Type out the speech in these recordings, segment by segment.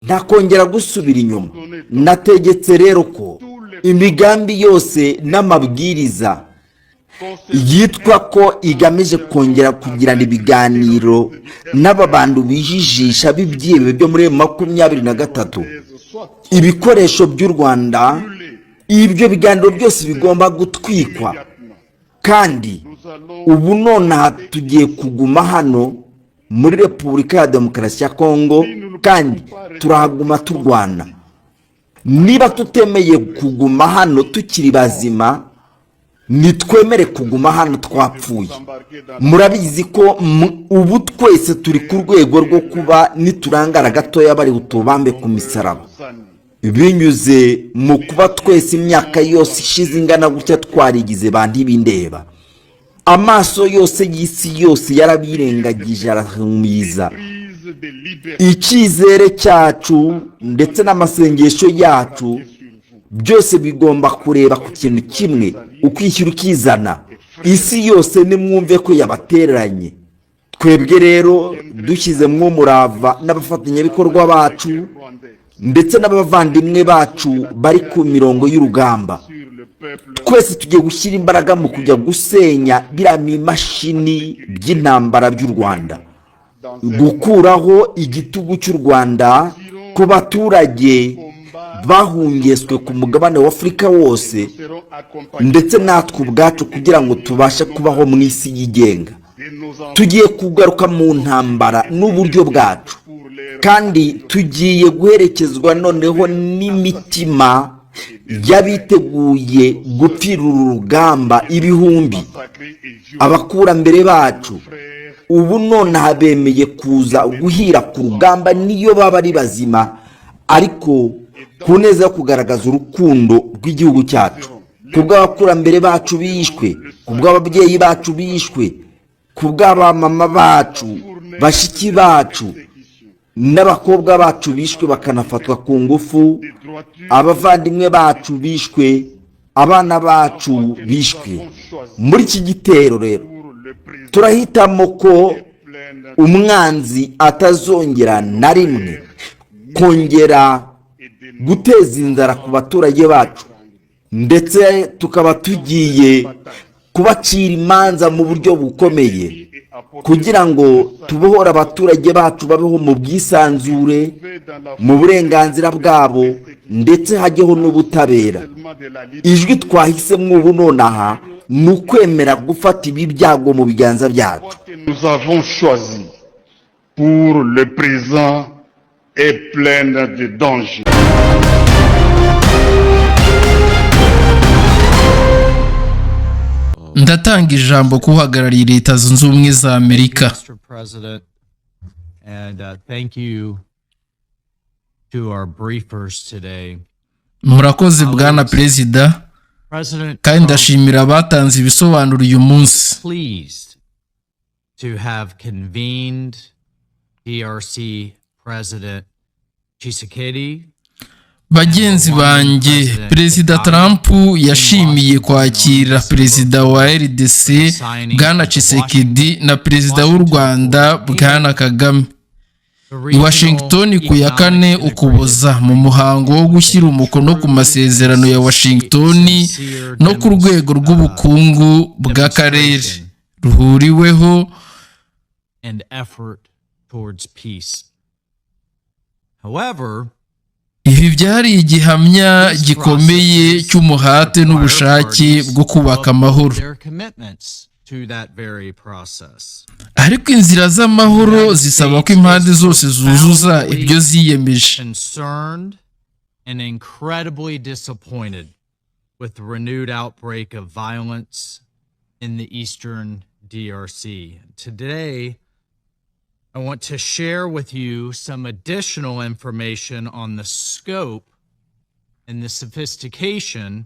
ntakongera gusubira inyuma. Nategetse rero ko imigambi yose n'amabwiriza yitwa ko igamije kongera kugirana ibiganiro n'ababantu bijijisha b'ibyihebe byo muri 23 ibikoresho by'u Rwanda, ibyo biganiro byose bigomba gutwikwa. Kandi ubu nonaha tugiye kuguma hano muri Repubulika ya Demokarasi ya Congo, kandi turahaguma turwana. Niba tutemeye kuguma hano tukiri bazima, nitwemere kuguma hano twapfuye. Murabizi ko ubu twese turi ku rwego rwo kuba niturangara gatoya bari utubambe ku misaraba, binyuze mu kuba twese imyaka yose ishize ingana gutya twarigize bandi bindeba. Amaso yose y'isi yose yarabirengagije arahumiza. Icyizere cyacu ndetse n'amasengesho yacu byose bigomba kureba ku kintu kimwe, ukwishyura ukizana. Isi yose nimwumve ko yabateranye. Twebwe rero dushyizemo umurava n'abafatanyabikorwa bacu ndetse n'abavandimwe bacu bari ku mirongo y'urugamba. Twese tugiye gushyira imbaraga mu kujya gusenya birami imashini by'intambara by'u Rwanda, gukuraho igitugu cy'u Rwanda ku baturage bahungeswe ku mugabane wa Afurika wose, ndetse natwe ubwacu kugira ngo tubashe kubaho mu isi yigenga. Tugiye kugaruka mu ntambara n'uburyo bwacu, kandi tugiye guherekezwa noneho n'imitima y'abiteguye gupfira urugamba ibihumbi. Abakurambere bacu ubu nonaha bemeye kuza guhira ku rugamba niyo baba ari bazima, ariko ku neza yo kugaragaza urukundo rw'igihugu cyacu. Kubw'abakurambere bacu bishwe, kubw'ababyeyi bacu bishwe, kubw'abamama bacu, bashiki bacu n'abakobwa bacu bishwe bakanafatwa ku ngufu, abavandimwe bacu bishwe, abana bacu bishwe. Muri iki gitero rero turahitamo ko umwanzi atazongera na rimwe kongera guteza inzara ku baturage bacu, ndetse tukaba tugiye kubacira imanza mu buryo bukomeye kugira ngo tubohore abaturage bacu babeho mu bwisanzure, mu burenganzira bwabo, ndetse hajyeho n'ubutabera. Ijwi twahisemo ubu nonaha ni ukwemera gufata ibi byago mu biganza byacu. Nous avons choisi pour le présent est pleine de dangers. Ndatanga ijambo kuhagarariye Leta Zunze Ubumwe za Amerika. Murakoze Bwana Perezida, kandi ndashimira abatanze ibisobanuro uyu munsi. To have convened DRC President Tshisekedi. Bagenzi banjye, Perezida Trump yashimiye kwakira Perezida wa RDC Bwana Tshisekedi na Perezida w'u Rwanda Bwana Kagame i Washington ku ya 4 Ukuboza mu muhango wo gushyira umukono ku masezerano ya Washington no ku rwego rw'ubukungu bw'akarere ruhuriweho and effort towards peace. However, ibi byari igihamya gikomeye cy'umuhate n'ubushake bwo kubaka amahoro. Ariko inzira z'amahoro zisaba ko impande zose zuzuza ibyo ziyemeje. And incredibly disappointed with the renewed outbreak of violence in the eastern DRC. Today, I want to share with you some additional information on the scope and the sophistication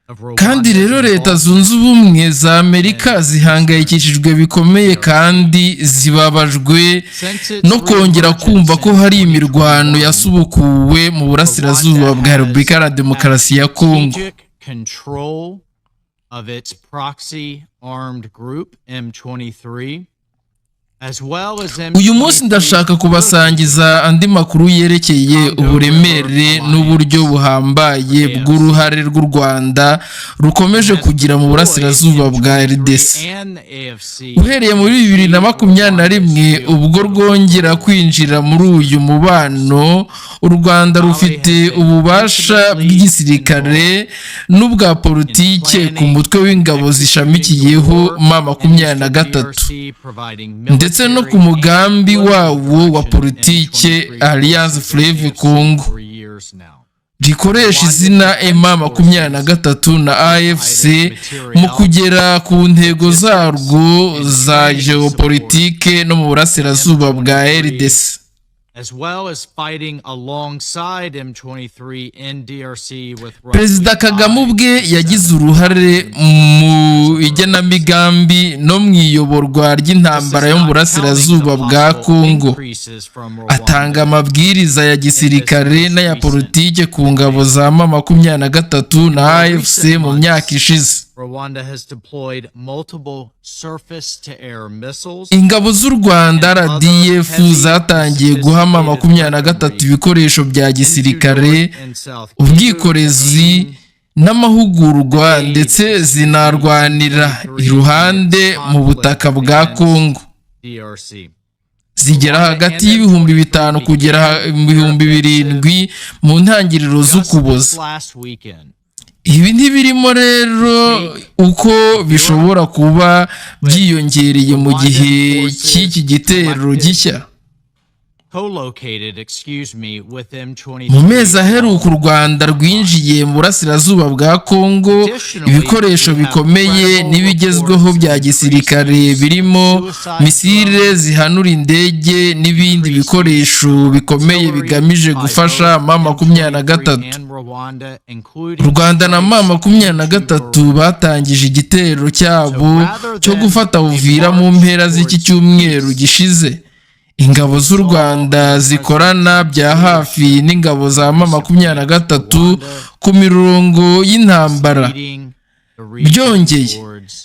of kandi rero Leta Zunze Ubumwe za Amerika zihangayikishijwe bikomeye kandi zibabajwe no kongera kumva ko hari imirwano yasubukuwe mu burasirazuba bwa Repubulika ya Demokarasi ya Congo. Control of its proxy armed group M23 uyu munsi ndashaka kubasangiza andi makuru yerekeye uburemere n'uburyo buhambaye bw'uruhare rw'u Rwanda rukomeje kugira mu burasirazuba bwa RDC uhereye muri 2021 ubwo rwongera kwinjira muri uyu mubano u Rwanda rufite ububasha bw'igisirikare n'ubwa politike ku mutwe w'ingabo zishamikiyeho M23 ndetse no ku mugambi wawo wa politike Alliance Fleuve Congo rikoresha izina M23 na AFC mu kugera ku ntego zarwo za geopolitike no mu burasirazuba bwa RDC. Perezida Kagame ubwe yagize uruhare mu igenamigambi no mu iyoborwa ry'intambara yo mu burasirazuba bwa Congo, atanga amabwiriza ya gisirikare n'aya politike ku ngabo za M23 na AFC mu myaka ishize. Ingabo z'u Rwanda RDF zatangiye guha M23 ibikoresho bya gisirikare, ubwikorezi n'amahugurwa ndetse zinarwanira iruhande mu butaka bwa Congo. Zigera hagati y'ibihumbi 5 kugera ibihumbi 7 mu ntangiriro z'Ukuboza. Ibi ntibirimo rero uko bishobora kuba byiyongereye mu gihe cy'iki gitero gishya. Mu mezi aheruka u Rwanda rwinjiye mu burasirazuba bwa Congo ibikoresho bikomeye n'ibigezweho bya gisirikare birimo misile zihanura indege n'ibindi bikoresho bikomeye bigamije gufasha M23. U Rwanda na M23 batangije igitero cyabo cyo gufata Uvira mu mpera z'iki cyumweru gishize. Ingabo z'u Rwanda zikorana bya hafi n'ingabo za M23 ku mirongo y'intambara. Byongeye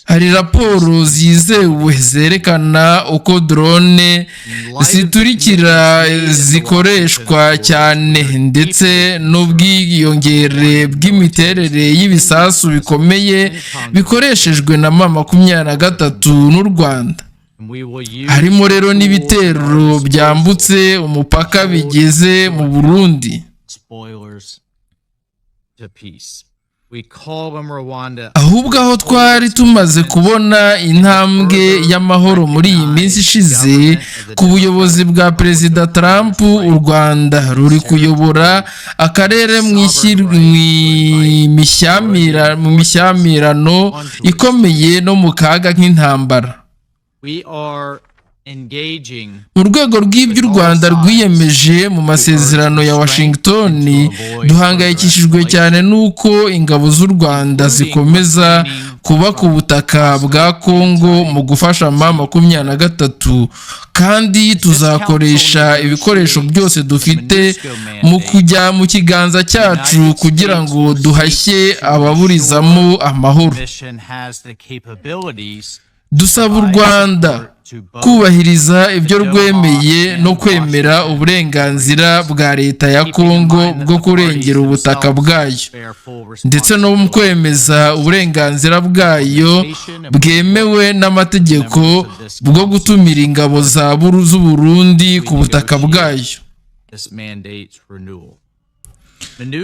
hari raporo zizewe zerekana uko drone ziturikira zikoreshwa cyane ndetse n'ubwiyongere bw'imiterere y'ibisasu bikomeye bikoreshejwe na M23 n'u Rwanda. Harimo rero n'ibitero byambutse umupaka bigeze mu Burundi. Ahubwo aho twari tumaze kubona intambwe y'amahoro muri iyi minsi ishize ku buyobozi bwa Perezida Trump, u Rwanda ruri kuyobora akarere mu mishyamirano ikomeye no mu kaga nk'intambara. Mu rwego rw'ibyo u Rwanda rwiyemeje mu masezerano ya Washington, duhangayikishijwe cyane n'uko ingabo z'u Rwanda zikomeza kuba ku butaka bwa Congo mu gufasha M23, kandi tuzakoresha ibikoresho byose dufite mu kujya mu kiganza cyacu kugira ngo duhashye ababurizamo amahoro. Dusaba u Rwanda kubahiriza ibyo rwemeye no kwemera uburenganzira bwa leta ya Congo bwo kurengera ubutaka bwayo, ndetse no mu kwemeza uburenganzira bwayo bwemewe n'amategeko bwo gutumira ingabo z'u Burundi ku butaka bwayo.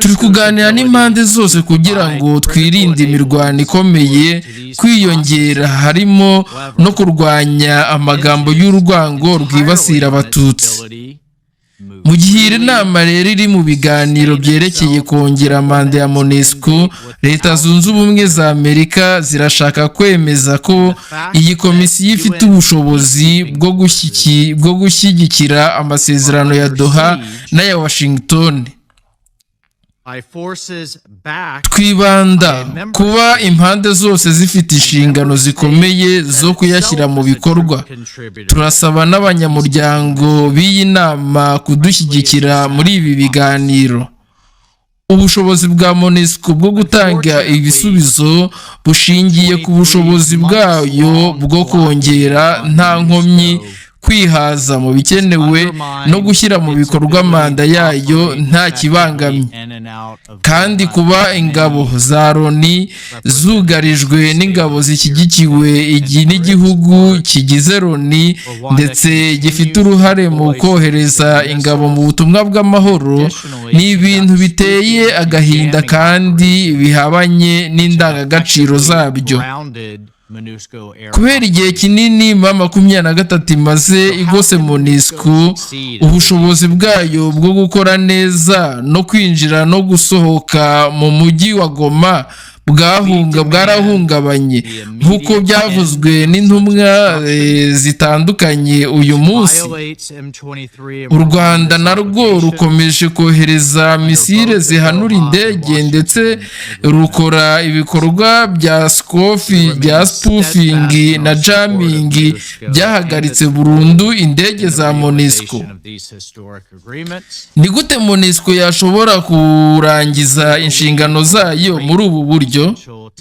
Turi kuganira n'impande zose kugira ngo twirinde imirwano ikomeye kwiyongera, harimo no kurwanya amagambo y'urwango rwibasira abatutsi. Mu gihe iri nama rero iri mu biganiro byerekeye kongera manda ya MONUSCO, Leta Zunze Ubumwe za Amerika zirashaka kwemeza ko iyi komisiyo ifite ubushobozi bwo gushyigikira amasezerano ya Doha n'aya Washington. Twibanda kuba impande zose zifite inshingano zikomeye zo kuyashyira mu bikorwa. Turasaba n'abanyamuryango b'iyi nama kudushyigikira muri ibi biganiro. Ubushobozi bwa MONUSCO bwo gutanga ibisubizo bushingiye ku bushobozi bwayo bwo kongera nta nkomyi kwihaza mu bikenewe no gushyira mu bikorwa manda yayo nta kibangamye, kandi kuba ingabo za Loni zugarijwe n'ingabo zishyigikiwe n'igihugu kigize Loni ndetse gifite uruhare mu kohereza ingabo mu butumwa bw'amahoro ni ibintu biteye agahinda kandi bihabanye n'indangagaciro zabyo. Kubera igihe kinini M23 imaze igose MONUSCO, ubushobozi bwayo bwo gukora neza no kwinjira no gusohoka mu mujyi wa Goma bwarahungabanye nk'uko byavuzwe n'intumwa zitandukanye uyu munsi. U Rwanda narwo rukomeje kohereza misile zihanura indege ndetse rukora ibikorwa bya spoofing na jamming byahagaritse burundu indege za MONUSCO. Ni gute MONUSCO yashobora kurangiza inshingano zayo muri ubu buryo?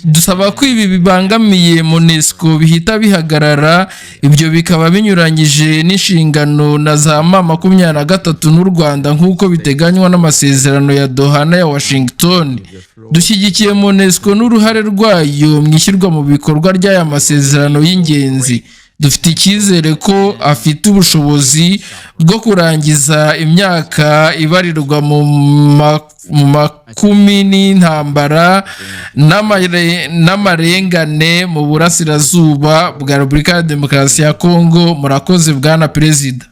Dusaba ko ibi bibangamiye MONUSCO bihita bihagarara, ibyo bikaba binyuranyije n'inshingano na za M23 n'u Rwanda nk'uko biteganywa n'amasezerano ya Doha na ya Washington. Dushyigikiye MONUSCO n'uruhare rwayo mu ishyirwa mu bikorwa ry'aya masezerano y'ingenzi. Dufite icyizere ko afite ubushobozi bwo kurangiza imyaka ibarirwa mu makumi n'intambara n'amarengane mu burasirazuba bwa Repubulika ya Demokarasi ya Congo. Murakoze Bwana Perezida.